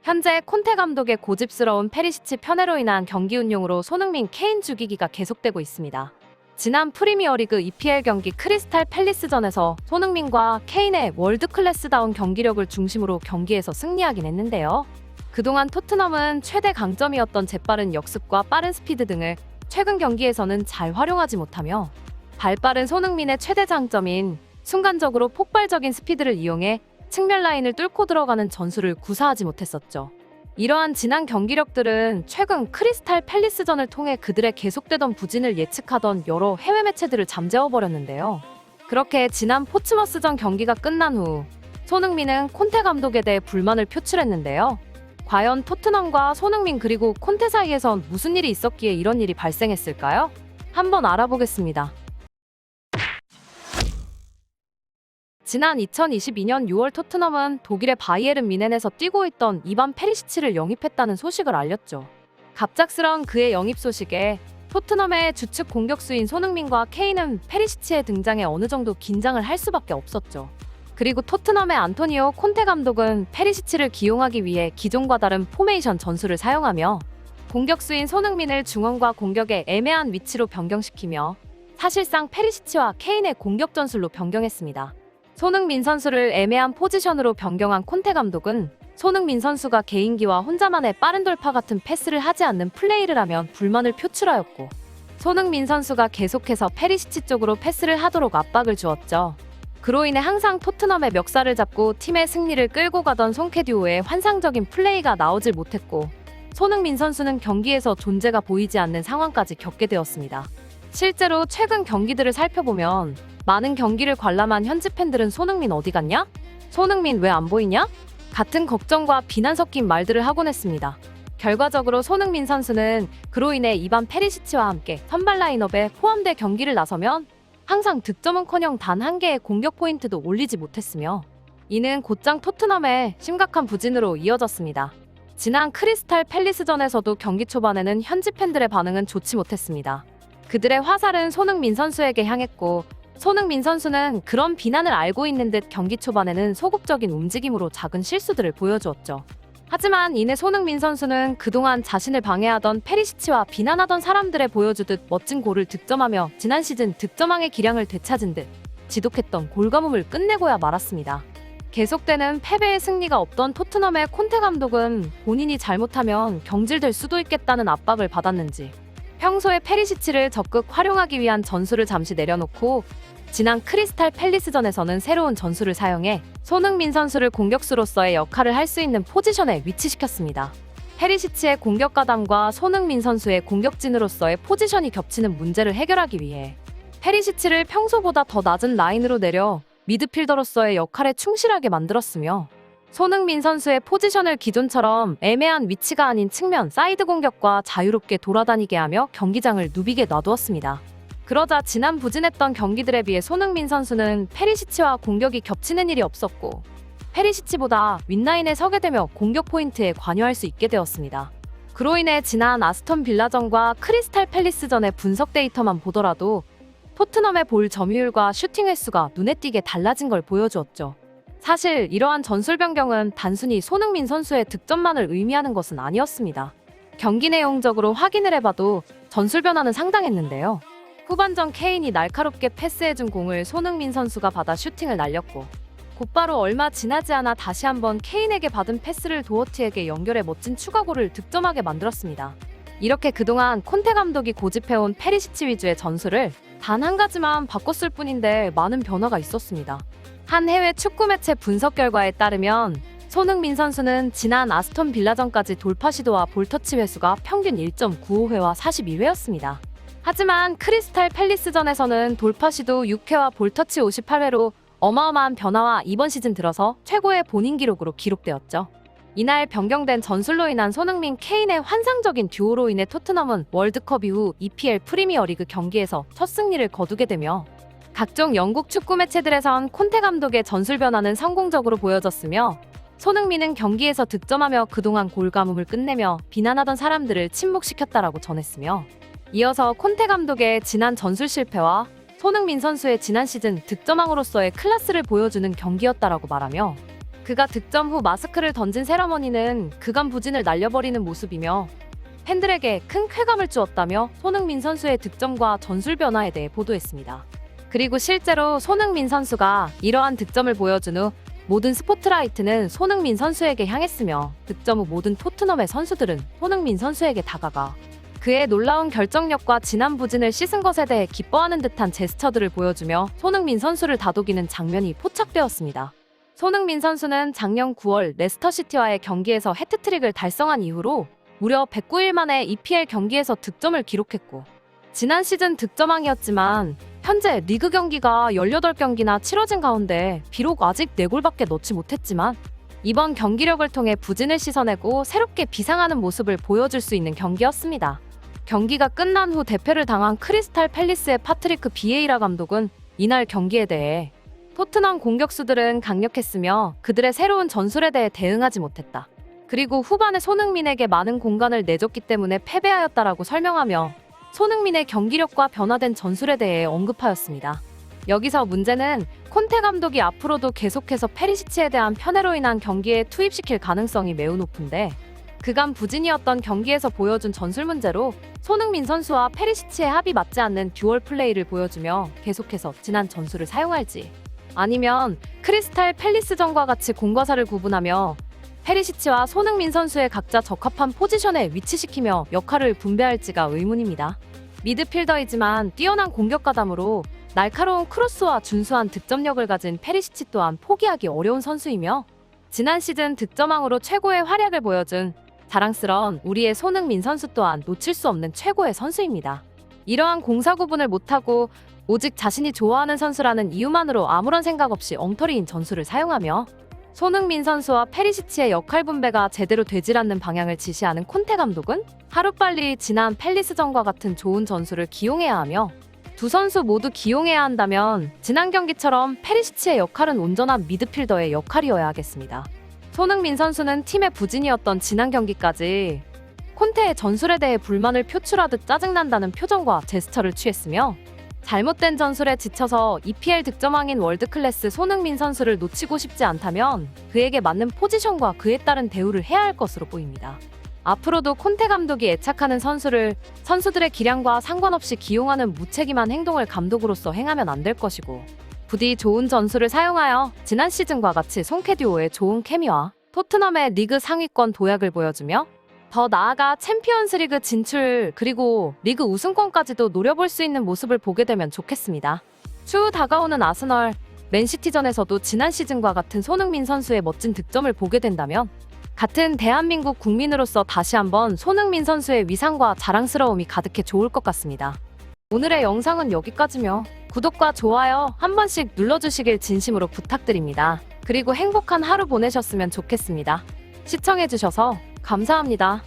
현재 콘테 감독의 고집스러운 페리시치 편애로 인한 경기 운용으로 손흥민 케인 죽이기가 계속되고 있습니다. 지난 프리미어리그 EPL 경기 크리스탈 팰리스전에서 손흥민과 케인의 월드클래스다운 경기력을 중심으로 경기에서 승리하긴 했는데요. 그동안 토트넘은 최대 강점이었던 재빠른 역습과 빠른 스피드 등을 최근 경기에서는 잘 활용하지 못하며 발빠른 손흥민의 최대 장점인 순간적으로 폭발적인 스피드를 이용해 측면 라인을 뚫고 들어가는 전술을 구사하지 못했었죠. 이러한 지난 경기력들은 최근 크리스탈 팰리스전을 통해 그들의 계속되던 부진을 예측하던 여러 해외 매체들을 잠재워버렸는데요. 그렇게 지난 포츠머스전 경기가 끝난 후 손흥민은 콘테 감독에 대해 불만을 표출했는데요. 과연 토트넘과 손흥민 그리고 콘테 사이에선 무슨 일이 있었기에 이런 일이 발생했을까요? 한번 알아보겠습니다. 지난 2022년 6월 토트넘은 독일의 바이에른 뮌헨에서 뛰고 있던 이반 페리시치를 영입했다는 소식을 알렸죠. 갑작스러운 그의 영입 소식에 토트넘의 주축 공격수인 손흥민과 케인은 페리시치의 등장에 어느 정도 긴장을 할 수밖에 없었죠. 그리고 토트넘의 안토니오 콘테 감독은 페리시치를 기용하기 위해 기존과 다른 포메이션 전술을 사용하며 공격수인 손흥민을 중원과 공격의 애매한 위치로 변경시키며 사실상 페리시치와 케인의 공격 전술로 변경했습니다. 손흥민 선수를 애매한 포지션으로 변경한 콘테 감독은 손흥민 선수가 개인기와 혼자만의 빠른 돌파 같은 패스를 하지 않는 플레이를 하면 불만을 표출하였고 손흥민 선수가 계속해서 페리시치 쪽으로 패스를 하도록 압박을 주었죠. 그로 인해 항상 토트넘의 멱살을 잡고 팀의 승리를 끌고 가던 송캐듀오의 환상적인 플레이가 나오질 못했고 손흥민 선수는 경기에서 존재가 보이지 않는 상황까지 겪게 되었습니다. 실제로 최근 경기들을 살펴보면 많은 경기를 관람한 현지 팬들은 손흥민 어디 갔냐? 손흥민 왜 안 보이냐? 같은 걱정과 비난 섞인 말들을 하곤 했습니다. 결과적으로 손흥민 선수는 그로 인해 이반 페리시치와 함께 선발 라인업에 포함돼 경기를 나서면 항상 득점은커녕 단 한 개의 공격 포인트도 올리지 못했으며 이는 곧장 토트넘의 심각한 부진으로 이어졌습니다. 지난 크리스탈 팰리스전에서도 경기 초반에는 현지 팬들의 반응은 좋지 못했습니다. 그들의 화살은 손흥민 선수에게 향했고 손흥민 선수는 그런 비난을 알고 있는 듯 경기 초반에는 소극적인 움직임으로 작은 실수들을 보여주었죠. 하지만 이내 손흥민 선수는 그동안 자신을 방해하던 페리시치와 비난하던 사람들의 보여주듯 멋진 골을 득점하며 지난 시즌 득점왕의 기량을 되찾은 듯 지독했던 골가뭄을 끝내고야 말았습니다. 계속되는 패배의 승리가 없던 토트넘의 콘테 감독은 본인이 잘못하면 경질될 수도 있겠다는 압박을 받았는지 평소에 페리시치를 적극 활용하기 위한 전술을 잠시 내려놓고 지난 크리스탈 팰리스전에서는 새로운 전술을 사용해 손흥민 선수를 공격수로서의 역할을 할 수 있는 포지션에 위치시켰습니다. 페리시치의 공격 가담과 손흥민 선수의 공격진으로서의 포지션이 겹치는 문제를 해결하기 위해 페리시치를 평소보다 더 낮은 라인으로 내려 미드필더로서의 역할에 충실하게 만들었으며 손흥민 선수의 포지션을 기존처럼 애매한 위치가 아닌 측면 사이드 공격과 자유롭게 돌아다니게 하며 경기장을 누비게 놔두었습니다. 그러자 지난 부진했던 경기들에 비해 손흥민 선수는 페리시치와 공격이 겹치는 일이 없었고 페리시치보다 윗라인에 서게 되며 공격 포인트에 관여할 수 있게 되었습니다. 그로 인해 지난 아스톤 빌라전과 크리스탈 팰리스전의 분석 데이터만 보더라도 토트넘의 볼 점유율과 슈팅 횟수가 눈에 띄게 달라진 걸 보여주었죠. 사실 이러한 전술 변경은 단순히 손흥민 선수의 득점만을 의미하는 것은 아니었습니다. 경기 내용적으로 확인을 해봐도 전술 변화는 상당했는데요. 후반전 케인이 날카롭게 패스해준 공을 손흥민 선수가 받아 슈팅을 날렸고 곧바로 얼마 지나지 않아 다시 한번 케인에게 받은 패스를 도어티에게 연결해 멋진 추가골을 득점하게 만들었습니다. 이렇게 그동안 콘테 감독이 고집해온 페리시치 위주의 전술을 단 한 가지만 바꿨을 뿐인데 많은 변화가 있었습니다. 한 해외 축구 매체 분석 결과에 따르면 손흥민 선수는 지난 아스톤 빌라전까지 돌파 시도와 볼터치 횟수가 평균 1.95회와 42회였습니다. 하지만 크리스탈 팰리스전에서는 돌파 시도 6회와 볼터치 58회로 어마어마한 변화와 이번 시즌 들어서 최고의 본인 기록으로 기록되었죠. 이날 변경된 전술로 인한 손흥민 케인의 환상적인 듀오로 인해 토트넘은 월드컵 이후 EPL 프리미어리그 경기에서 첫 승리를 거두게 되며 각종 영국 축구 매체들에선 콘테 감독의 전술 변화는 성공적으로 보여졌으며 손흥민은 경기에서 득점하며 그동안 골가뭄을 끝내며 비난하던 사람들을 침묵시켰다라고 전했으며 이어서 콘테 감독의 지난 전술 실패와 손흥민 선수의 지난 시즌 득점왕으로서의 클래스를 보여주는 경기였다라고 말하며 그가 득점 후 마스크를 던진 세러머니는 그간 부진을 날려버리는 모습이며 팬들에게 큰 쾌감을 주었다며 손흥민 선수의 득점과 전술 변화에 대해 보도했습니다. 그리고 실제로 손흥민 선수가 이러한 득점을 보여준 후 모든 스포트라이트는 손흥민 선수에게 향했으며 득점 후 모든 토트넘의 선수들은 손흥민 선수에게 다가가 그의 놀라운 결정력과 지난 부진을 씻은 것에 대해 기뻐하는 듯한 제스처들을 보여주며 손흥민 선수를 다독이는 장면이 포착되었습니다. 손흥민 선수는 작년 9월 레스터시티와의 경기에서 해트트릭을 달성한 이후로 무려 109일 만에 EPL 경기에서 득점을 기록했고 지난 시즌 득점왕이었지만 현재 리그 경기가 18경기나 치러진 가운데 비록 아직 4골밖에 넣지 못했지만 이번 경기력을 통해 부진을 씻어내고 새롭게 비상하는 모습을 보여줄 수 있는 경기였습니다. 경기가 끝난 후 대패를 당한 크리스탈 팰리스의 파트리크 비에이라 감독은 이날 경기에 대해 토트넘 공격수들은 강력했으며 그들의 새로운 전술에 대해 대응하지 못했다. 그리고 후반에 손흥민에게 많은 공간을 내줬기 때문에 패배하였다라고 설명하며 손흥민의 경기력과 변화된 전술에 대해 언급하였습니다. 여기서 문제는 콘테 감독이 앞으로도 계속해서 페리시치에 대한 편애로 인한 경기에 투입시킬 가능성이 매우 높은데 그간 부진이었던 경기에서 보여준 전술 문제로 손흥민 선수와 페리시치의 합이 맞지 않는 듀얼 플레이를 보여주며 계속해서 지난 전술을 사용할지 아니면 크리스탈 팰리스전과 같이 공과사를 구분하며 페리시치와 손흥민 선수의 각자 적합한 포지션에 위치시키며 역할을 분배할지가 의문입니다. 미드필더이지만 뛰어난 공격가담으로 날카로운 크로스와 준수한 득점력을 가진 페리시치 또한 포기하기 어려운 선수이며 지난 시즌 득점왕으로 최고의 활약을 보여준 자랑스러운 우리의 손흥민 선수 또한 놓칠 수 없는 최고의 선수입니다. 이러한 공사 구분을 못하고 오직 자신이 좋아하는 선수라는 이유만으로 아무런 생각 없이 엉터리인 전술을 사용하며 손흥민 선수와 페리시치의 역할 분배가 제대로 되질 않는 방향을 지시하는 콘테 감독은 하루빨리 지난 팰리스전과 같은 좋은 전술을 기용해야 하며 두 선수 모두 기용해야 한다면 지난 경기처럼 페리시치의 역할은 온전한 미드필더의 역할이어야 하겠습니다. 손흥민 선수는 팀의 부진이었던 지난 경기까지 콘테의 전술에 대해 불만을 표출하듯 짜증난다는 표정과 제스처를 취했으며 잘못된 전술에 지쳐서 EPL 득점왕인 월드클래스 손흥민 선수를 놓치고 싶지 않다면 그에게 맞는 포지션과 그에 따른 대우를 해야 할 것으로 보입니다. 앞으로도 콘테 감독이 애착하는 선수를 선수들의 기량과 상관없이 기용하는 무책임한 행동을 감독으로서 행하면 안 될 것이고 부디 좋은 전술을 사용하여 지난 시즌과 같이 송캐듀오의 좋은 케미와 토트넘의 리그 상위권 도약을 보여주며 더 나아가 챔피언스리그 진출 그리고 리그 우승권까지도 노려볼 수 있는 모습을 보게 되면 좋겠습니다. 추후 다가오는 아스널, 맨시티전에서도 지난 시즌과 같은 손흥민 선수의 멋진 득점을 보게 된다면 같은 대한민국 국민으로서 다시 한번 손흥민 선수의 위상과 자랑스러움이 가득해 좋을 것 같습니다. 오늘의 영상은 여기까지며 구독과 좋아요 한 번씩 눌러주시길 진심으로 부탁드립니다. 그리고 행복한 하루 보내셨으면 좋겠습니다. 시청해주셔서 감사합니다.